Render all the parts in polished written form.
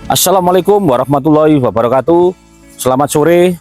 Assalamualaikum warahmatullahi wabarakatuh. Selamat sore,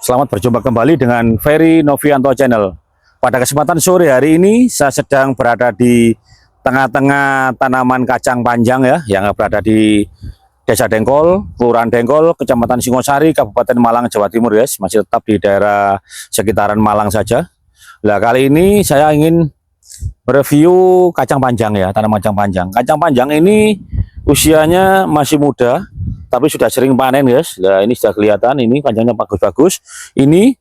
selamat berjumpa kembali dengan Ferry Novianto Channel. Pada kesempatan sore hari ini saya sedang berada di tengah-tengah tanaman kacang panjang ya, yang berada di Desa Dengkol, Kelurahan Dengkol, Kecamatan Singosari, Kabupaten Malang, Jawa Timur ya, masih tetap di daerah sekitaran Malang saja. Nah, kali ini saya ingin review kacang panjang ya, tanaman kacang panjang. Kacang panjang ini usianya masih muda, tapi sudah sering panen guys. Nah, ini sudah kelihatan, ini panjangnya bagus-bagus. Ini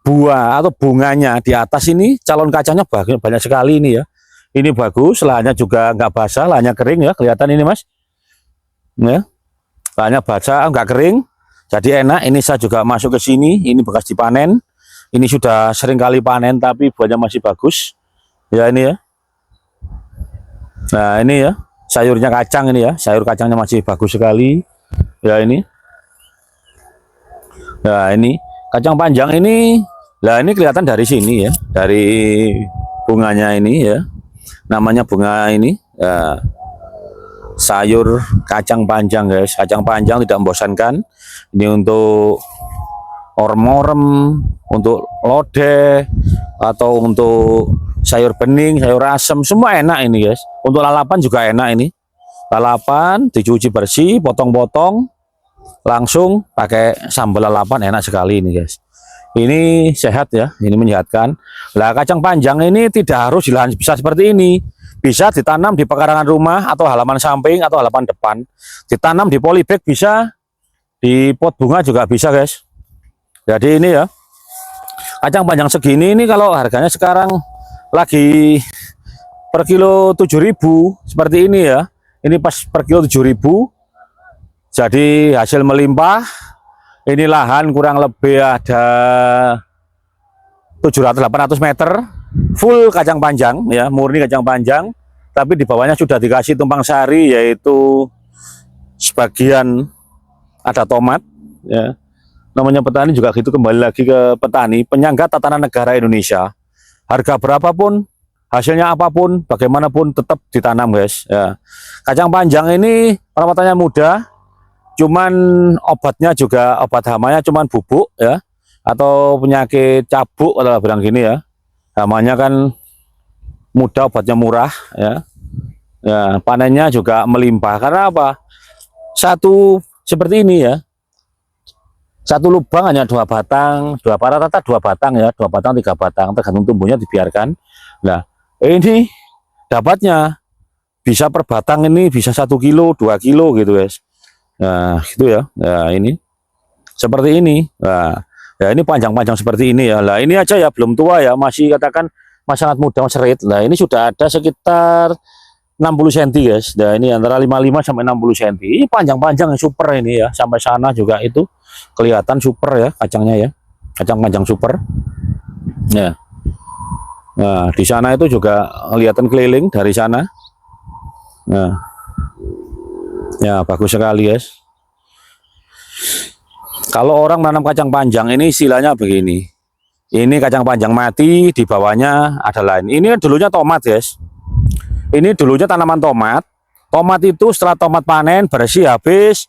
buah atau bunganya di atas ini, calon kacangnya banyak sekali ini ya. Ini bagus, lahannya juga nggak basah, lahannya kering ya, kelihatan ini mas. Ya, lahannya basah, nggak kering, jadi enak. Ini saya juga masuk ke sini, ini bekas dipanen. Ini sudah sering kali panen, tapi buahnya masih bagus. Ya ini ya. Nah ini ya, sayurnya kacang ini ya, sayur kacangnya masih bagus sekali. Ya ini. Nah ini kacang panjang ini. Nah ini kelihatan dari sini ya, dari bunganya ini ya. Namanya bunga ini. Ya, sayur kacang panjang guys. Kacang panjang tidak membosankan. Ini untuk orem-orem, untuk lodeh, atau untuk sayur bening, sayur asem, semua enak ini guys. Untuk lalapan juga enak ini. Lalapan dicuci bersih, potong-potong, langsung pakai sambal lalapan, enak sekali ini guys. Ini sehat ya, ini menyehatkan. Lah kacang panjang ini tidak harus di lahan besar seperti ini. Bisa ditanam di pekarangan rumah atau halaman samping atau halaman depan. Ditanam di polybag bisa, di pot bunga juga bisa guys. Jadi ini ya, kacang panjang segini ini kalau harganya sekarang lagi per kilo 7.000 seperti ini ya. Ini pas per kilo 7.000. Jadi hasil melimpah. Ini lahan kurang lebih ada 700-800 meter full kacang panjang ya, murni kacang panjang. Tapi di bawahnya sudah dikasih tumpang sari, yaitu sebagian ada tomat ya. Namanya petani juga gitu, kembali lagi ke petani, penyangga tatanan negara Indonesia. Harga berapapun, hasilnya apapun, bagaimanapun tetap ditanam guys ya. Kacang panjang ini perawatannya mudah, cuman obatnya juga, obat hamanya cuman bubuk ya, atau penyakit cabuk kalau bilang gini ya. Hamanya kan mudah, obatnya murah ya. Ya, panennya juga melimpah karena apa? Satu seperti ini ya. Satu lubang hanya 2 batang, rata-rata 2 batang ya, 2 batang 3 batang, tergantung tumbuhnya dibiarkan. Nah, ini dapatnya bisa per batang ini bisa 1 kilo, 2 kilo gitu guys. Nah, gitu ya. Nah, ini seperti ini. Nah, ya ini panjang-panjang seperti ini ya. Lah, ini aja ya belum tua ya, masih katakan masih sangat muda, serit. Nah, ini sudah ada sekitar 60 cm guys. Nah, ini antara 55 sampai 60 cm. Ini panjang-panjang super ini ya. Sampai sana juga itu kelihatan super ya kacangnya ya. Kacang panjang super. Ya. Nah, di sana itu juga kelihatan keliling dari sana. Nah. Ya, bagus sekali guys. Kalau orang menanam kacang panjang ini istilahnya begini. Ini kacang panjang mati, di bawahnya ada lain. Ini dulunya tomat guys. Ini dulunya tanaman tomat. Tomat itu setelah tomat panen bersih habis,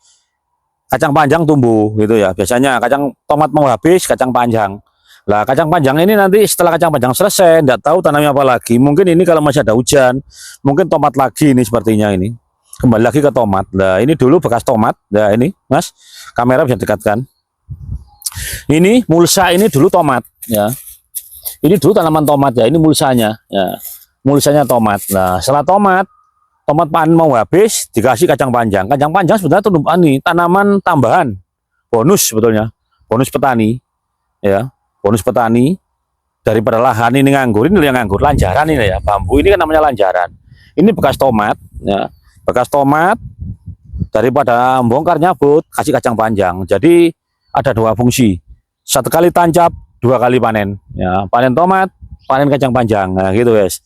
kacang panjang tumbuh gitu ya. Biasanya kacang tomat mau habis, kacang panjang. Lah kacang panjang ini nanti setelah kacang panjang selesai, enggak tahu tanamnya apa lagi. Mungkin ini kalau masih ada hujan, mungkin tomat lagi ini sepertinya ini. Kembali lagi ke tomat. Nah ini dulu bekas tomat. Nah ini mas, kamera bisa dekatkan. Ini mulsa, ini dulu tomat ya. Ini dulu tanaman tomat ya. Ini mulsanya ya. Mulsanya tomat. Nah setelah tomat panen mau habis, dikasih kacang panjang. Kacang panjang sebenarnya ini tanaman tambahan, bonus sebetulnya, bonus petani ya, bonus petani daripada lahan ini nganggur. Ini yang nganggur lanjaran ini ya, bambu ini kan namanya lanjaran. Ini bekas tomat ya, bekas tomat, daripada bongkar nyabut kasih kacang panjang. Jadi ada 2 fungsi, 1 kali tancap, 2 kali panen ya, panen tomat, panen kacang panjang. Nah gitu guys,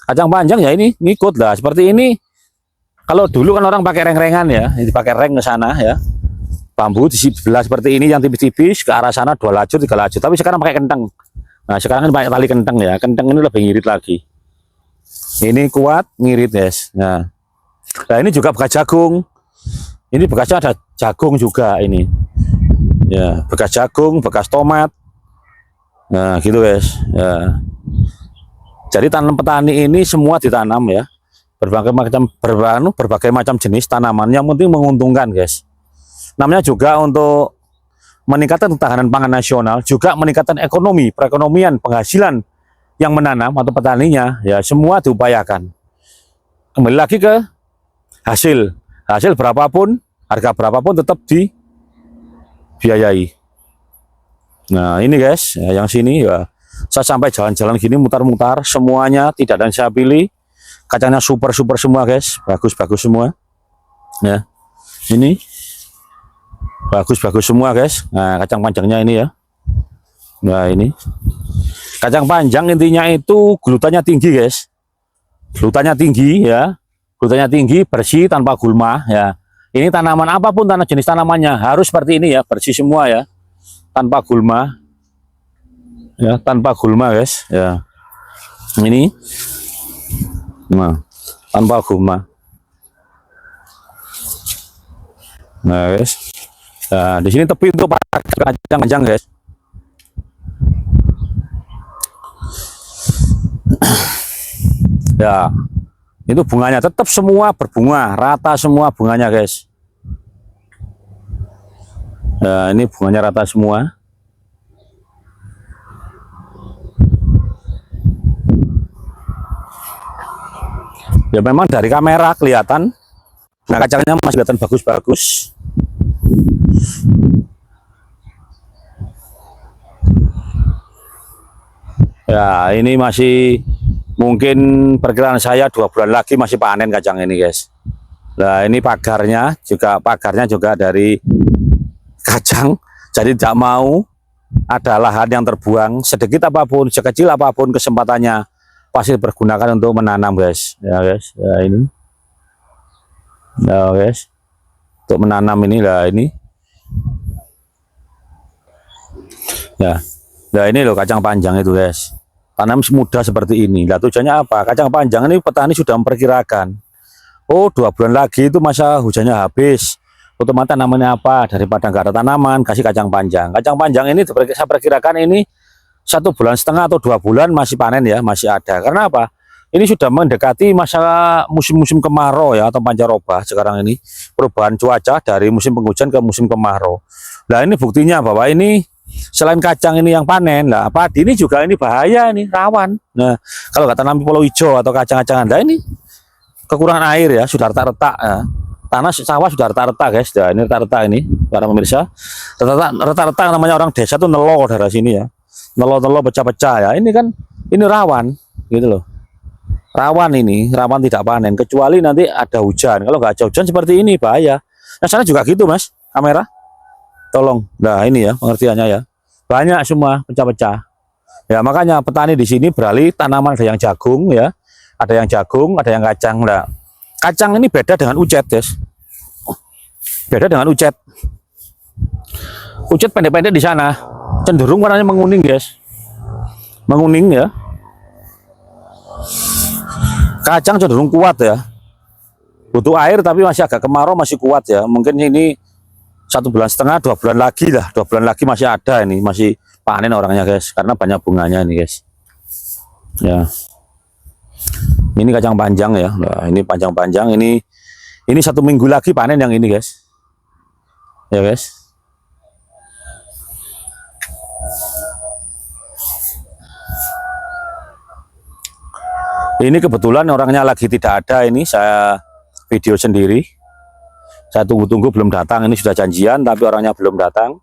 kacang panjang ya ini ngikut lah seperti ini. Kalau dulu kan orang pakai reng-rengan ya, ini pakai reng ke sana ya, bambu di sebelah seperti ini yang tipis-tipis, ke arah sana 2 lajur 3 lajur. Tapi sekarang pakai kentang. Nah sekarang kan banyak tali kentang ya, kentang ini lebih ngirit lagi. Ini kuat ngirit guys. Nah ini juga bekas jagung. Ini bekasnya ada jagung juga ini. Ya, bekas jagung, bekas tomat. Nah, gitu guys. Ya. Jadi tanam petani ini semua ditanam ya. Berbagai macam jenis tanaman yang penting menguntungkan guys. Namanya juga untuk meningkatkan ketahanan pangan nasional, juga meningkatkan ekonomi, perekonomian, penghasilan yang menanam atau petaninya, ya semua diupayakan. Kembali lagi ke hasil berapapun, harga berapapun tetap dibiayai. Nah ini guys, ya, yang sini ya saya sampai jalan-jalan gini mutar-mutar, semuanya tidak ada yang saya pilih. Kacangnya super semua guys, bagus semua. Ya, ini bagus semua guys. Nah kacang panjangnya ini ya. Nah ini kacang panjang intinya itu glutannya tinggi guys. Glutannya tinggi ya, glutannya tinggi, bersih tanpa gulma ya. Ini tanaman apapun jenis tanamannya harus seperti ini ya, bersih semua ya, tanpa gulma ya, tanpa gulma guys ya. Ini nah tanpa gulma. Nah guys, nah di sini tepi untuk kacang panjang guys. Ya, itu bunganya tetap semua berbunga, rata semua bunganya guys. Nah, ini bunganya rata semua. Ya memang dari kamera kelihatan, nah kacangnya masih kelihatan bagus-bagus. Ya, ini masih mungkin perkiraan saya 2 bulan lagi masih panen kacang ini guys. Nah ini pagarnya juga dari kacang, jadi tidak mau ada lahan yang terbuang, sedikit apapun, sekecil apapun kesempatannya pasti dipergunakan untuk menanam guys. Ya guys, ya ini ya guys, untuk menanam ini lah ini ya. Nah ini loh kacang panjang itu guys, tanam semudah seperti ini. Nah tujuannya apa? Kacang panjang ini petani sudah memperkirakan, oh 2 bulan lagi itu masa hujannya habis, otomatis tanamannya apa, daripada nggak ada tanaman kasih kacang panjang. Kacang panjang ini saya perkirakan ini 1,5 bulan atau 2 bulan masih panen ya, masih ada. Karena apa? Ini sudah mendekati masa musim-musim kemarau ya, atau pancaroba sekarang ini, perubahan cuaca dari musim penghujan ke musim kemarau. Nah ini buktinya bahwa ini selain kacang ini yang panen, lah padi ini juga ini bahaya, ini rawan. Nah kalau nggak tanam pulau hijau atau kacang-kacangan, nah ini kekurangan air ya, sudah retak-retak ya. Tanah sawah sudah retak-retak guys. Nah ini retak-retak ini para pemirsa, retak-retak namanya orang desa tuh nelo dari sini ya, nelo pecah-pecah ya. Ini kan ini rawan gitu loh, rawan tidak panen kecuali nanti ada hujan. Kalau nggak ada hujan seperti ini bahaya. Nah sana juga gitu mas, kamera tolong. Nah ini ya pengertiannya ya, banyak semua pecah-pecah ya. Makanya petani di sini beralih tanaman, ada yang jagung ya, ada yang jagung, ada yang kacang. Nah kacang ini beda dengan ucet guys, beda dengan ucet. Ucet pendek-pendek di sana cenderung warnanya menguning guys, menguning ya. Kacang cenderung kuat ya, butuh air tapi masih agak kemarau, masih kuat ya. Mungkin ini 1,5 bulan, 2 bulan lagi lah, 2 bulan lagi masih ada, ini masih panen orangnya guys, karena banyak bunganya ini guys ya. Ini kacang panjang ya. Nah, ini panjang ini 1 minggu lagi panen yang ini guys ya guys. Ini kebetulan orangnya lagi tidak ada, ini saya video sendiri. Saya tunggu-tunggu belum datang, ini sudah janjian tapi orangnya belum datang.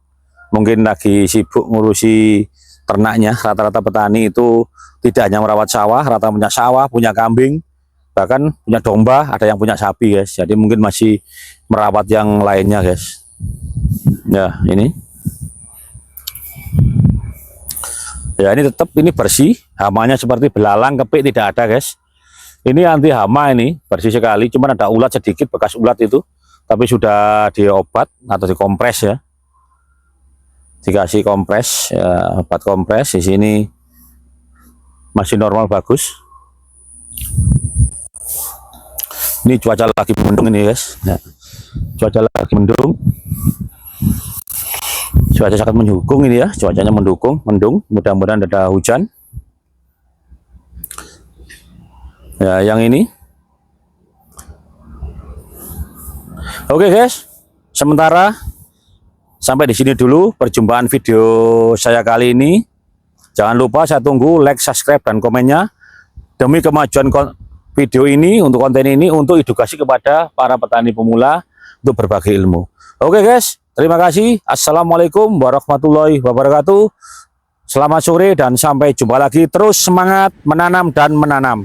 Mungkin lagi sibuk ngurusi ternaknya. Rata-rata petani itu tidak hanya merawat sawah, rata punya sawah, punya kambing, bahkan punya domba, ada yang punya sapi guys. Jadi mungkin masih merawat yang lainnya guys. Ya ini. Ya ini tetap ini bersih, hamanya seperti belalang, kepik tidak ada guys. Ini anti hama, ini bersih sekali, cuman ada ulat sedikit, bekas ulat itu, tapi sudah diobat atau dikompres ya, dikasih kompres ya, obat kompres. Di sini masih normal, bagus. Ini cuaca lagi mendung ini guys ya. Cuaca lagi mendung. Cuaca sangat mendukung ini ya, cuacanya mendung. Mudah-mudahan ada hujan. Ya, yang ini. Oke guys, sementara sampai di sini dulu perjumpaan video saya kali ini. Jangan lupa saya tunggu like, subscribe, dan komennya demi kemajuan video ini, untuk konten ini, untuk edukasi kepada para petani pemula untuk berbagi ilmu. Oke guys, terima kasih. Assalamualaikum warahmatullahi wabarakatuh. Selamat sore dan sampai jumpa lagi. Terus semangat menanam dan menanam.